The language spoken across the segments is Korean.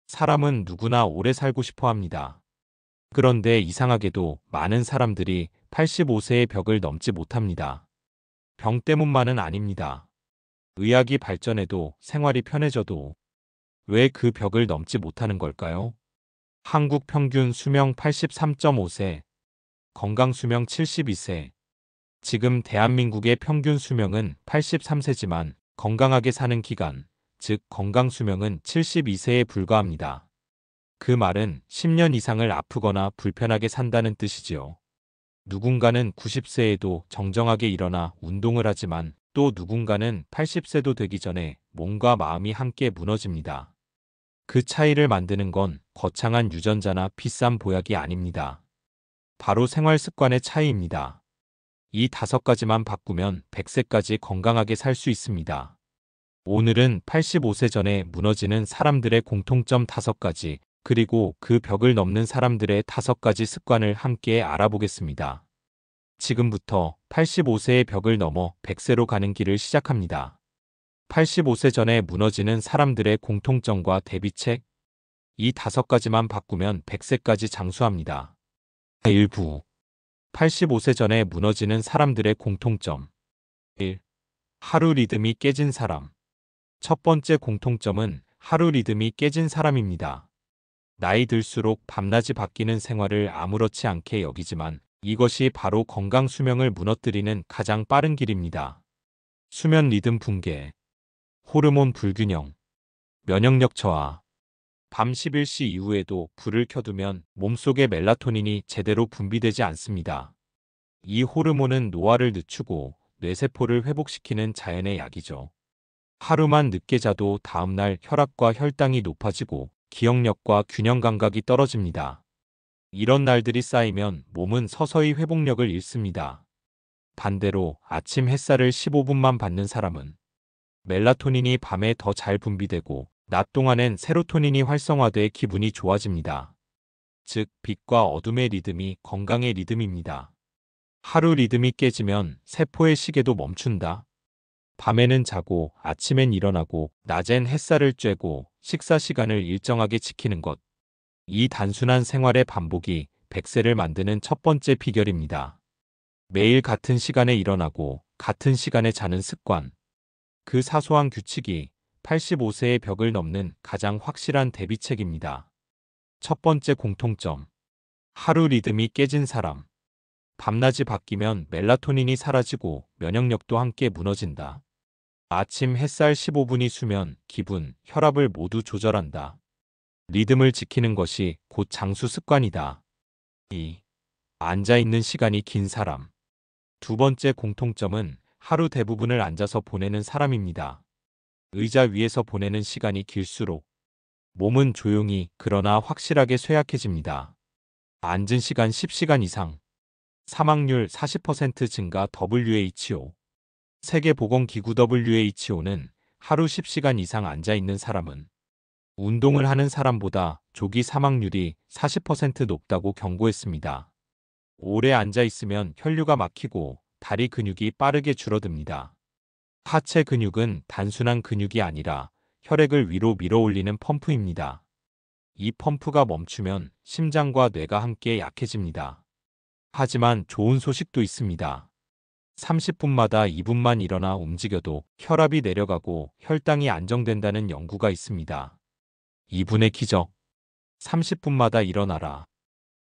사람은 누구나 오래 살고 싶어 합니다. 그런데 이상하게도 많은 사람들이 85세의 벽을 넘지 못합니다. 병 때문만은 아닙니다. 의학이 발전해도 생활이 편해져도 왜 그 벽을 넘지 못하는 걸까요? 한국 평균 수명 83.5세, 건강 수명 72세. 지금 대한민국의 평균 수명은 83세지만 건강하게 사는 기간, 즉 건강 수명은 72세에 불과합니다. 그 말은 10년 이상을 아프거나 불편하게 산다는 뜻이지요. 누군가는 90세에도 정정하게 일어나 운동을 하지만 또 누군가는 80세도 되기 전에 몸과 마음이 함께 무너집니다. 그 차이를 만드는 건 거창한 유전자나 비싼 보약이 아닙니다. 바로 생활 습관의 차이입니다. 이 5가지만 바꾸면 100세까지 건강하게 살 수 있습니다. 오늘은 85세 전에 무너지는 사람들의 공통점 5가지, 그리고 그 벽을 넘는 사람들의 5가지 습관을 함께 알아보겠습니다. 지금부터 85세의 벽을 넘어 100세로 가는 길을 시작합니다. 85세 전에 무너지는 사람들의 공통점과 대비책, 이 5가지만 바꾸면 100세까지 장수합니다. 일부 85세 전에 무너지는 사람들의 공통점 1. 하루 리듬이 깨진 사람. 첫 번째 공통점은 하루 리듬이 깨진 사람입니다. 나이 들수록 밤낮이 바뀌는 생활을 아무렇지 않게 여기지만 이것이 바로 건강 수명을 무너뜨리는 가장 빠른 길입니다. 수면 리듬 붕괴, 호르몬 불균형, 면역력 저하. 밤 11시 이후에도 불을 켜두면 몸속의 멜라토닌이 제대로 분비되지 않습니다. 이 호르몬은 노화를 늦추고 뇌세포를 회복시키는 자연의 약이죠. 하루만 늦게 자도 다음날 혈압과 혈당이 높아지고 기억력과 균형 감각이 떨어집니다. 이런 날들이 쌓이면 몸은 서서히 회복력을 잃습니다. 반대로 아침 햇살을 15분만 받는 사람은 멜라토닌이 밤에 더 잘 분비되고 낮 동안엔 세로토닌이 활성화돼 기분이 좋아집니다. 즉, 빛과 어둠의 리듬이 건강의 리듬입니다. 하루 리듬이 깨지면 세포의 시계도 멈춘다. 밤에는 자고 아침엔 일어나고 낮엔 햇살을 쬐고 식사 시간을 일정하게 지키는 것. 이 단순한 생활의 반복이 100세를 만드는 첫 번째 비결입니다. 매일 같은 시간에 일어나고 같은 시간에 자는 습관. 그 사소한 규칙이 85세의 벽을 넘는 가장 확실한 대비책입니다. 첫 번째 공통점. 하루 리듬이 깨진 사람. 밤낮이 바뀌면 멜라토닌이 사라지고 면역력도 함께 무너진다. 아침 햇살 15분이 수면, 기분, 혈압을 모두 조절한다. 리듬을 지키는 것이 곧 장수 습관이다. 2. 앉아있는 시간이 긴 사람. 두 번째 공통점은 하루 대부분을 앉아서 보내는 사람입니다. 의자 위에서 보내는 시간이 길수록 몸은 조용히 그러나 확실하게 쇠약해집니다. 앉은 시간 10시간 이상. 사망률 40% 증가. WHO. 세계보건기구 WHO는 하루 10시간 이상 앉아있는 사람은 운동을 하는 사람보다 조기 사망률이 40% 높다고 경고했습니다. 오래 앉아있으면 혈류가 막히고 다리 근육이 빠르게 줄어듭니다. 하체 근육은 단순한 근육이 아니라 혈액을 위로 밀어올리는 펌프입니다. 이 펌프가 멈추면 심장과 뇌가 함께 약해집니다. 하지만 좋은 소식도 있습니다. 30분마다 2분만 일어나 움직여도 혈압이 내려가고 혈당이 안정된다는 연구가 있습니다. 2분의 기적. 30분마다 일어나라.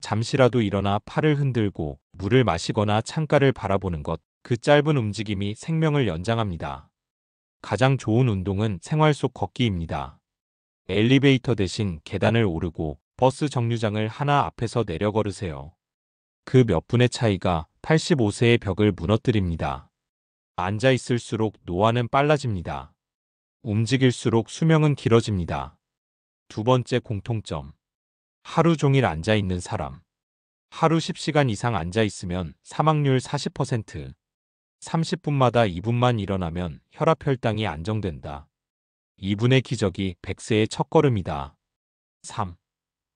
잠시라도 일어나 팔을 흔들고 물을 마시거나 창가를 바라보는 것, 그 짧은 움직임이 생명을 연장합니다. 가장 좋은 운동은 생활 속 걷기입니다. 엘리베이터 대신 계단을 오르고 버스 정류장을 하나 앞에서 내려 걸으세요. 그 몇 분의 차이가 85세의 벽을 무너뜨립니다. 앉아 있을수록 노화는 빨라집니다. 움직일수록 수명은 길어집니다. 두 번째 공통점. 하루 종일 앉아 있는 사람. 하루 10시간 이상 앉아 있으면 사망률 40%. 30분마다 2분만 일어나면 혈압 혈당이 안정된다. 2분의 기적이 100세의 첫걸음이다. 3.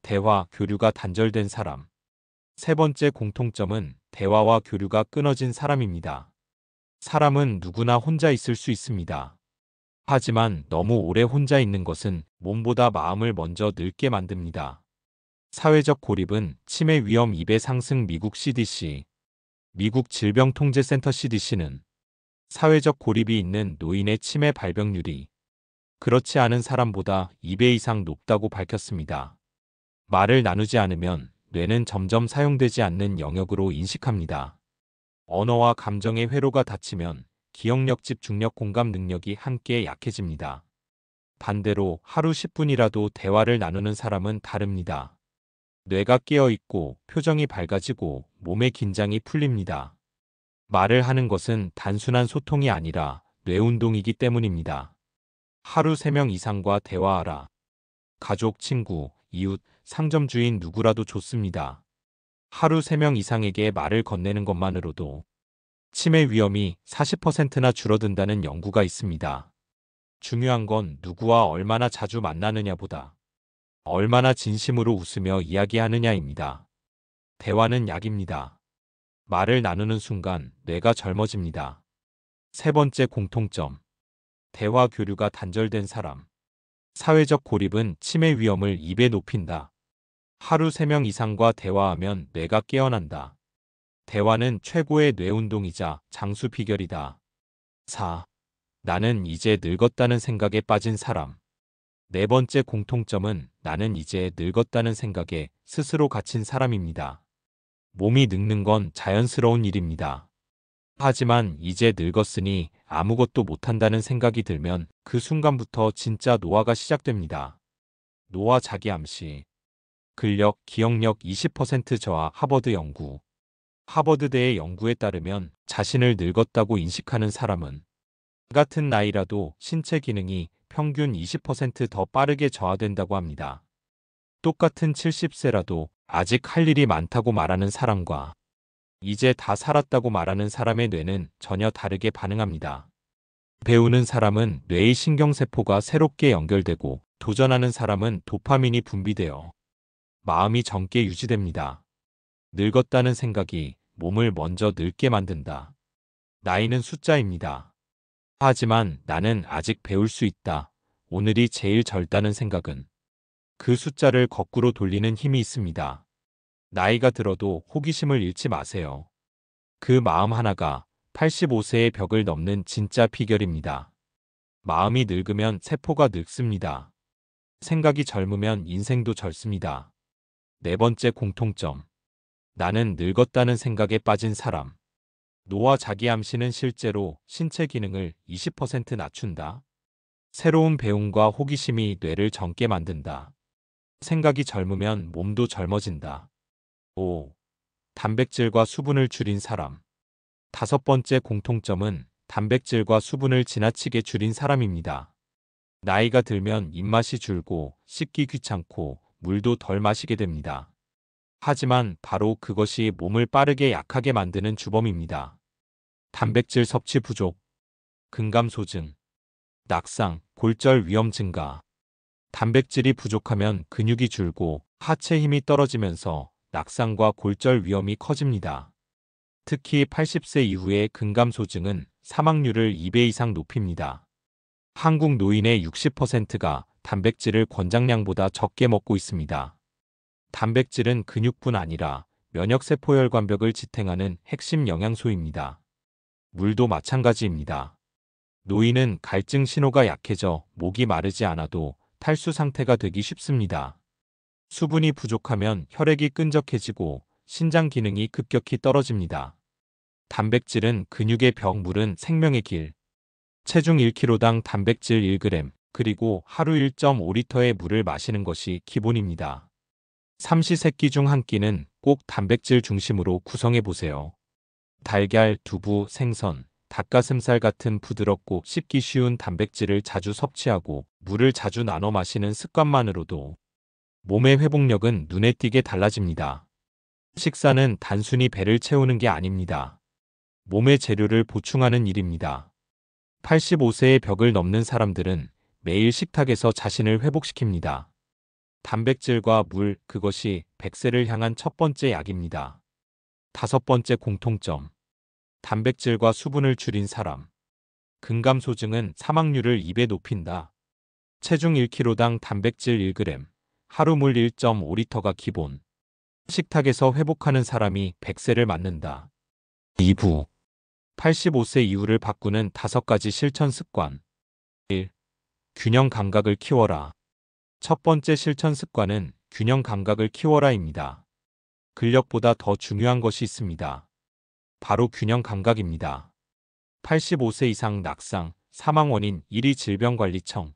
대화, 교류가 단절된 사람. 세 번째 공통점은 대화와 교류가 끊어진 사람입니다. 사람은 누구나 혼자 있을 수 있습니다. 하지만 너무 오래 혼자 있는 것은 몸보다 마음을 먼저 늙게 만듭니다. 사회적 고립은 치매 위험 2배 상승. 미국 CDC, 미국 질병통제센터 CDC는 사회적 고립이 있는 노인의 치매 발병률이 그렇지 않은 사람보다 2배 이상 높다고 밝혔습니다. 말을 나누지 않으면 뇌는 점점 사용되지 않는 영역으로 인식합니다. 언어와 감정의 회로가 닫히면 기억력, 집중력, 공감 능력이 함께 약해집니다. 반대로 하루 10분이라도 대화를 나누는 사람은 다릅니다. 뇌가 깨어있고 표정이 밝아지고 몸의 긴장이 풀립니다. 말을 하는 것은 단순한 소통이 아니라 뇌운동이기 때문입니다. 하루 3명 이상과 대화하라. 가족, 친구, 이웃, 상점 주인 누구라도 좋습니다. 하루 3명 이상에게 말을 건네는 것만으로도 치매 위험이 40%나 줄어든다는 연구가 있습니다. 중요한 건 누구와 얼마나 자주 만나느냐보다 얼마나 진심으로 웃으며 이야기하느냐입니다. 대화는 약입니다. 말을 나누는 순간 뇌가 젊어집니다. 세 번째 공통점. 대화 교류가 단절된 사람. 사회적 고립은 치매 위험을 2배 높인다. 하루 3명 이상과 대화하면 뇌가 깨어난다. 대화는 최고의 뇌운동이자 장수 비결이다. 4. 나는 이제 늙었다는 생각에 빠진 사람. 네 번째 공통점은 나는 이제 늙었다는 생각에 스스로 갇힌 사람입니다. 몸이 늙는 건 자연스러운 일입니다. 하지만 이제 늙었으니 아무것도 못한다는 생각이 들면 그 순간부터 진짜 노화가 시작됩니다. 노화 자기암시. 근력, 기억력 20% 저하. 하버드 연구. 하버드대의 연구에 따르면 자신을 늙었다고 인식하는 사람은 같은 나이라도 신체 기능이 평균 20% 더 빠르게 저하된다고 합니다. 똑같은 70세라도 아직 할 일이 많다고 말하는 사람과 이제 다 살았다고 말하는 사람의 뇌는 전혀 다르게 반응합니다. 배우는 사람은 뇌의 신경세포가 새롭게 연결되고 도전하는 사람은 도파민이 분비되어 마음이 젊게 유지됩니다. 늙었다는 생각이 몸을 먼저 늙게 만든다. 나이는 숫자입니다. 하지만 나는 아직 배울 수 있다. 오늘이 제일 젊다는 생각은 그 숫자를 거꾸로 돌리는 힘이 있습니다. 나이가 들어도 호기심을 잃지 마세요. 그 마음 하나가 85세의 벽을 넘는 진짜 비결입니다. 마음이 늙으면 세포가 늙습니다. 생각이 젊으면 인생도 젊습니다. 네 번째 공통점. 나는 늙었다는 생각에 빠진 사람. 노화 자기암시는 실제로 신체 기능을 20% 낮춘다. 새로운 배움과 호기심이 뇌를 젊게 만든다. 생각이 젊으면 몸도 젊어진다. 5. 단백질과 수분을 줄인 사람. 다섯 번째 공통점은 단백질과 수분을 지나치게 줄인 사람입니다. 나이가 들면 입맛이 줄고 씻기 귀찮고 물도 덜 마시게 됩니다. 하지만 바로 그것이 몸을 빠르게 약하게 만드는 주범입니다. 단백질 섭취 부족, 근감소증, 낙상, 골절 위험 증가. 단백질이 부족하면 근육이 줄고 하체 힘이 떨어지면서 낙상과 골절 위험이 커집니다. 특히 80세 이후의 근감소증은 사망률을 2배 이상 높입니다. 한국 노인의 60%가 단백질을 권장량보다 적게 먹고 있습니다. 단백질은 근육뿐 아니라 면역세포 혈관벽을 지탱하는 핵심 영양소입니다. 물도 마찬가지입니다. 노인은 갈증 신호가 약해져 목이 마르지 않아도 탈수 상태가 되기 쉽습니다. 수분이 부족하면 혈액이 끈적해지고 신장 기능이 급격히 떨어집니다. 단백질은 근육의 벽, 물은 생명의 길. 체중 1kg당 단백질 1g, 그리고 하루 1.5리터의 물을 마시는 것이 기본입니다. 삼시세끼 중 한 끼는 꼭 단백질 중심으로 구성해 보세요. 달걀, 두부, 생선, 닭가슴살 같은 부드럽고 씹기 쉬운 단백질을 자주 섭취하고 물을 자주 나눠 마시는 습관만으로도 몸의 회복력은 눈에 띄게 달라집니다. 식사는 단순히 배를 채우는 게 아닙니다. 몸의 재료를 보충하는 일입니다. 85세의 벽을 넘는 사람들은 매일 식탁에서 자신을 회복시킵니다. 단백질과 물, 그것이 100세를 향한 첫 번째 약입니다. 다섯 번째 공통점. 단백질과 수분을 줄인 사람. 근감 소증은 사망률을 2배 높인다. 체중 1kg당 단백질 1g, 하루 물 1.5리터가 기본. 식탁에서 회복하는 사람이 100세를 맞는다. 2부 85세 이후를 바꾸는 5가지 실천 습관. 1. 균형 감각을 키워라. 첫 번째 실천 습관은 균형 감각을 키워라입니다. 근력보다 더 중요한 것이 있습니다. 바로 균형 감각입니다. 85세 이상 낙상, 사망 원인 1위 질병관리청.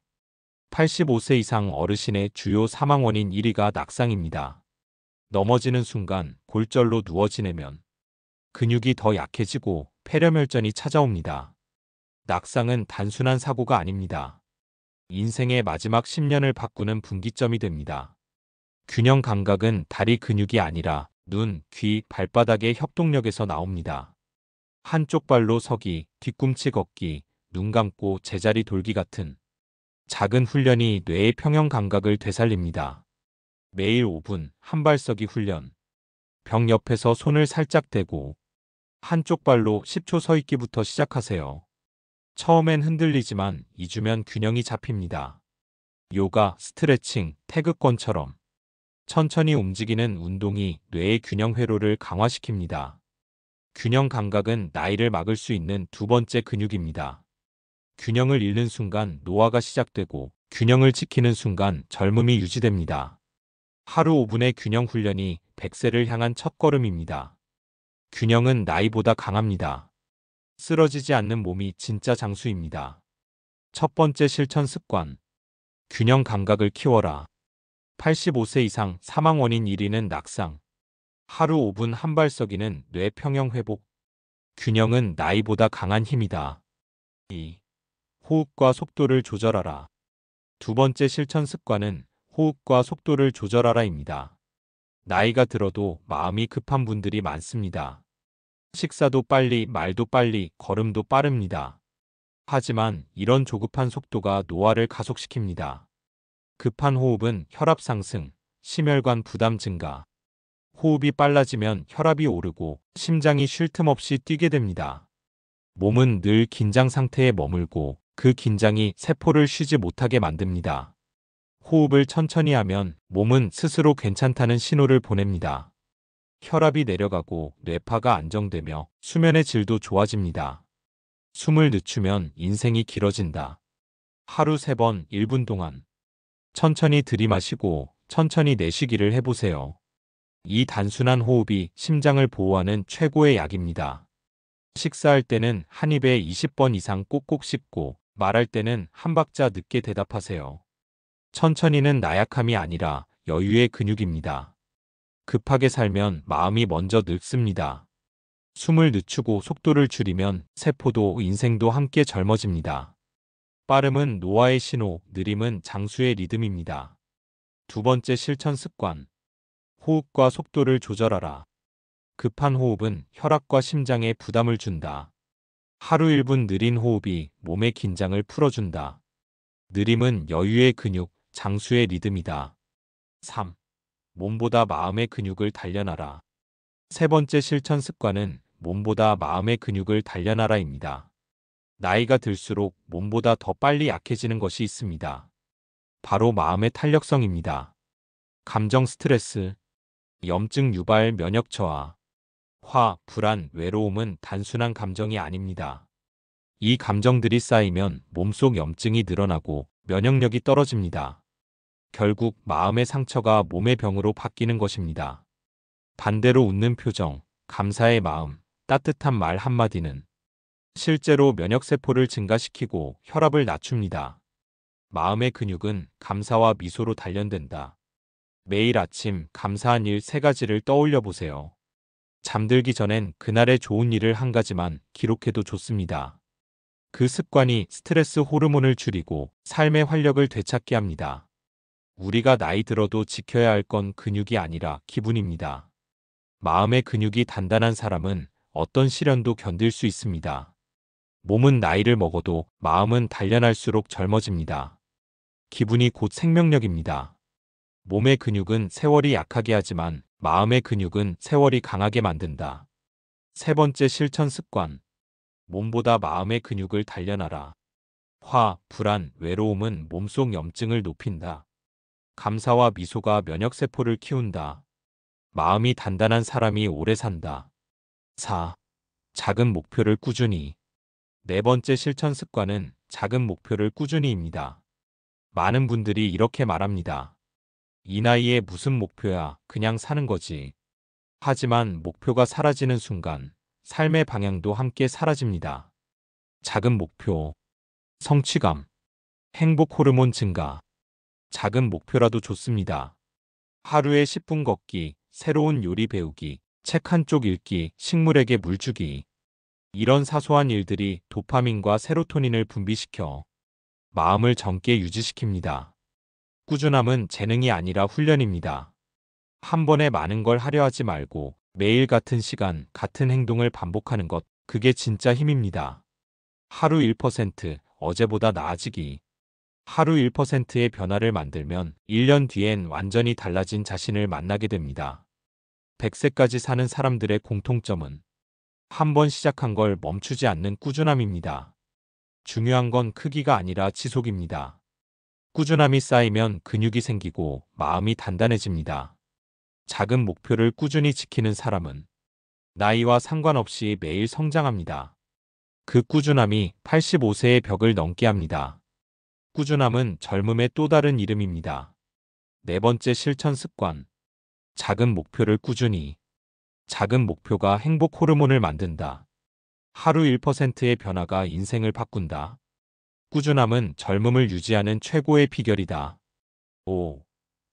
85세 이상 어르신의 주요 사망 원인 1위가 낙상입니다. 넘어지는 순간 골절로 누워 지내면 근육이 더 약해지고 폐렴혈전이 찾아옵니다. 낙상은 단순한 사고가 아닙니다. 인생의 마지막 10년을 바꾸는 분기점이 됩니다. 균형 감각은 다리 근육이 아니라 눈, 귀, 발바닥의 협동력에서 나옵니다. 한쪽 발로 서기, 뒤꿈치 걷기, 눈 감고 제자리 돌기 같은 작은 훈련이 뇌의 평형 감각을 되살립니다. 매일 5분 한발서기 훈련. 벽 옆에서 손을 살짝 대고 한쪽 발로 10초 서 있기부터 시작하세요. 처음엔 흔들리지만 2주면 균형이 잡힙니다. 요가, 스트레칭, 태극권처럼 천천히 움직이는 운동이 뇌의 균형 회로를 강화시킵니다. 균형 감각은 나이를 막을 수 있는 두 번째 근육입니다. 균형을 잃는 순간 노화가 시작되고 균형을 지키는 순간 젊음이 유지됩니다. 하루 5분의 균형 훈련이 100세를 향한 첫걸음입니다. 균형은 나이보다 강합니다. 쓰러지지 않는 몸이 진짜 장수입니다. 첫 번째 실천 습관. 균형 감각을 키워라. 85세 이상 사망 원인 1위는 낙상. 하루 5분 한발서기는 뇌 평형 회복. 균형은 나이보다 강한 힘이다. 2. 호흡과 속도를 조절하라. 두 번째 실천 습관은 호흡과 속도를 조절하라입니다. 나이가 들어도 마음이 급한 분들이 많습니다. 식사도 빨리, 말도 빨리, 걸음도 빠릅니다. 하지만 이런 조급한 속도가 노화를 가속시킵니다. 급한 호흡은 혈압 상승, 심혈관 부담 증가. 호흡이 빨라지면 혈압이 오르고 심장이 쉴 틈 없이 뛰게 됩니다. 몸은 늘 긴장 상태에 머물고 그 긴장이 세포를 쉬지 못하게 만듭니다. 호흡을 천천히 하면 몸은 스스로 괜찮다는 신호를 보냅니다. 혈압이 내려가고 뇌파가 안정되며 수면의 질도 좋아집니다. 숨을 늦추면 인생이 길어진다. 하루 3번 1분 동안 천천히 들이마시고 천천히 내쉬기를 해보세요. 이 단순한 호흡이 심장을 보호하는 최고의 약입니다. 식사할 때는 한 입에 20번 이상 꼭꼭 씹고 말할 때는 한 박자 늦게 대답하세요. 천천히는 나약함이 아니라 여유의 근육입니다. 급하게 살면 마음이 먼저 늙습니다. 숨을 늦추고 속도를 줄이면 세포도 인생도 함께 젊어집니다. 빠름은 노화의 신호, 느림은 장수의 리듬입니다. 두 번째 실천 습관. 호흡과 속도를 조절하라. 급한 호흡은 혈압과 심장에 부담을 준다. 하루 1분 느린 호흡이 몸의 긴장을 풀어준다. 느림은 여유의 근육, 장수의 리듬이다. 3. 몸보다 마음의 근육을 단련하라. 세 번째 실천 습관은 몸보다 마음의 근육을 단련하라입니다. 나이가 들수록 몸보다 더 빨리 약해지는 것이 있습니다. 바로 마음의 탄력성입니다. 감정 스트레스, 염증 유발, 면역 저하, 화, 불안, 외로움은 단순한 감정이 아닙니다. 이 감정들이 쌓이면 몸속 염증이 늘어나고 면역력이 떨어집니다. 결국 마음의 상처가 몸의 병으로 바뀌는 것입니다. 반대로 웃는 표정, 감사의 마음, 따뜻한 말 한마디는 실제로 면역세포를 증가시키고 혈압을 낮춥니다. 마음의 근육은 감사와 미소로 단련된다. 매일 아침 감사한 일 3가지를 떠올려 보세요. 잠들기 전엔 그날의 좋은 일을 한 가지만 기록해도 좋습니다. 그 습관이 스트레스 호르몬을 줄이고 삶의 활력을 되찾게 합니다. 우리가 나이 들어도 지켜야 할 건 근육이 아니라 기분입니다. 마음의 근육이 단단한 사람은 어떤 시련도 견딜 수 있습니다. 몸은 나이를 먹어도 마음은 단련할수록 젊어집니다. 기분이 곧 생명력입니다. 몸의 근육은 세월이 약하게 하지만 마음의 근육은 세월이 강하게 만든다. 세 번째 실천 습관. 몸보다 마음의 근육을 단련하라. 화, 불안, 외로움은 몸속 염증을 높인다. 감사와 미소가 면역세포를 키운다. 마음이 단단한 사람이 오래 산다. 4. 작은 목표를 꾸준히. 네 번째 실천 습관은 작은 목표를 꾸준히입니다. 많은 분들이 이렇게 말합니다. 이 나이에 무슨 목표야, 그냥 사는 거지. 하지만 목표가 사라지는 순간 삶의 방향도 함께 사라집니다. 작은 목표, 성취감, 행복 호르몬 증가. 작은 목표라도 좋습니다. 하루에 10분 걷기, 새로운 요리 배우기, 책 한 쪽 읽기, 식물에게 물 주기. 이런 사소한 일들이 도파민과 세로토닌을 분비시켜 마음을 젊게 유지시킵니다. 꾸준함은 재능이 아니라 훈련입니다. 한 번에 많은 걸 하려 하지 말고 매일 같은 시간, 같은 행동을 반복하는 것, 그게 진짜 힘입니다. 하루 1% 어제보다 나아지기. 하루 1%의 변화를 만들면 1년 뒤엔 완전히 달라진 자신을 만나게 됩니다. 100세까지 사는 사람들의 공통점은 한 번 시작한 걸 멈추지 않는 꾸준함입니다. 중요한 건 크기가 아니라 지속입니다. 꾸준함이 쌓이면 근육이 생기고 마음이 단단해집니다. 작은 목표를 꾸준히 지키는 사람은 나이와 상관없이 매일 성장합니다. 그 꾸준함이 85세의 벽을 넘게 합니다. 꾸준함은 젊음의 또 다른 이름입니다. 네 번째 실천 습관. 작은 목표를 꾸준히. 작은 목표가 행복 호르몬을 만든다. 하루 1%의 변화가 인생을 바꾼다. 꾸준함은 젊음을 유지하는 최고의 비결이다. 5.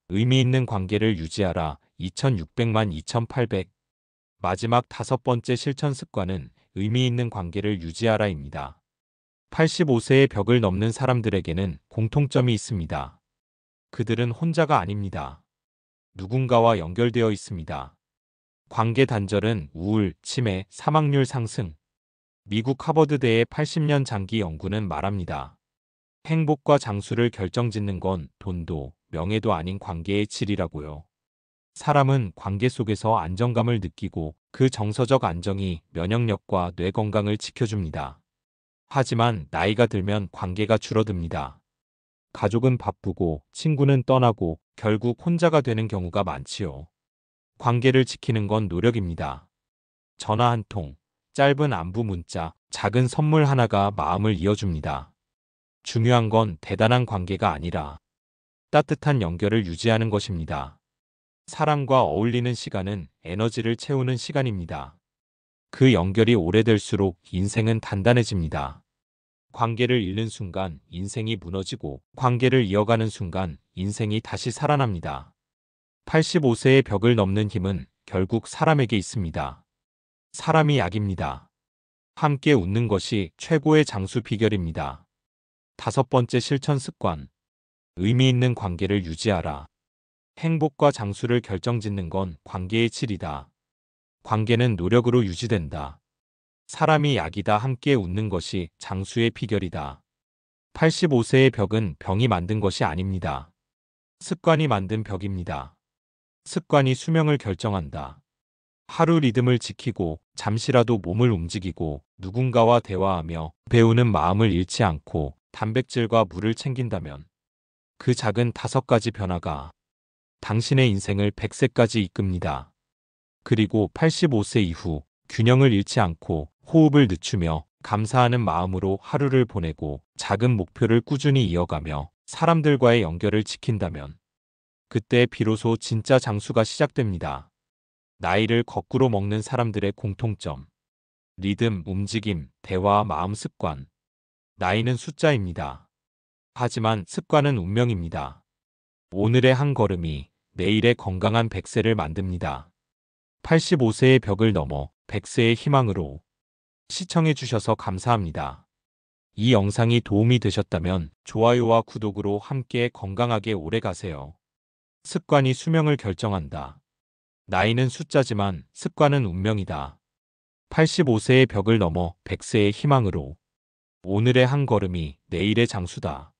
의미 있는 관계를 유지하라. 2600만 2800. 마지막 다섯 번째 실천 습관은 의미 있는 관계를 유지하라입니다. 85세의 벽을 넘는 사람들에게는 공통점이 있습니다. 그들은 혼자가 아닙니다. 누군가와 연결되어 있습니다. 관계 단절은 우울, 치매, 사망률 상승. 미국 하버드대의 80년 장기 연구는 말합니다. 행복과 장수를 결정짓는 건 돈도 명예도 아닌 관계의 질이라고요. 사람은 관계 속에서 안정감을 느끼고 그 정서적 안정이 면역력과 뇌 건강을 지켜줍니다. 하지만 나이가 들면 관계가 줄어듭니다. 가족은 바쁘고 친구는 떠나고 결국 혼자가 되는 경우가 많지요. 관계를 지키는 건 노력입니다. 전화 한 통, 짧은 안부 문자, 작은 선물 하나가 마음을 이어줍니다. 중요한 건 대단한 관계가 아니라 따뜻한 연결을 유지하는 것입니다. 사람과 어울리는 시간은 에너지를 채우는 시간입니다. 그 연결이 오래될수록 인생은 단단해집니다. 관계를 잃는 순간 인생이 무너지고 관계를 이어가는 순간 인생이 다시 살아납니다. 85세의 벽을 넘는 힘은 결국 사람에게 있습니다. 사람이 약입니다. 함께 웃는 것이 최고의 장수 비결입니다. 다섯 번째 실천 습관. 의미 있는 관계를 유지하라. 행복과 장수를 결정짓는 건 관계의 질이다. 관계는 노력으로 유지된다. 사람이 약이다. 함께 웃는 것이 장수의 비결이다. 85세의 벽은 병이 만든 것이 아닙니다. 습관이 만든 벽입니다. 습관이 수명을 결정한다. 하루 리듬을 지키고 잠시라도 몸을 움직이고 누군가와 대화하며 배우는 마음을 잃지 않고 단백질과 물을 챙긴다면 그 작은 5가지 변화가 당신의 인생을 100세까지 이끕니다. 그리고 85세 이후 균형을 잃지 않고 호흡을 늦추며 감사하는 마음으로 하루를 보내고 작은 목표를 꾸준히 이어가며 사람들과의 연결을 지킨다면 그때 비로소 진짜 장수가 시작됩니다. 나이를 거꾸로 먹는 사람들의 공통점. 리듬, 움직임, 대화, 마음 습관. 나이는 숫자입니다. 하지만 습관은 운명입니다. 오늘의 한 걸음이 내일의 건강한 100세를 만듭니다. 85세의 벽을 넘어 100세의 희망으로. 시청해 주셔서 감사합니다. 이 영상이 도움이 되셨다면 좋아요와 구독으로 함께 건강하게 오래 가세요. 습관이 수명을 결정한다. 나이는 숫자지만 습관은 운명이다. 85세의 벽을 넘어 100세의 희망으로. 오늘의 한 걸음이 내일의 장수다.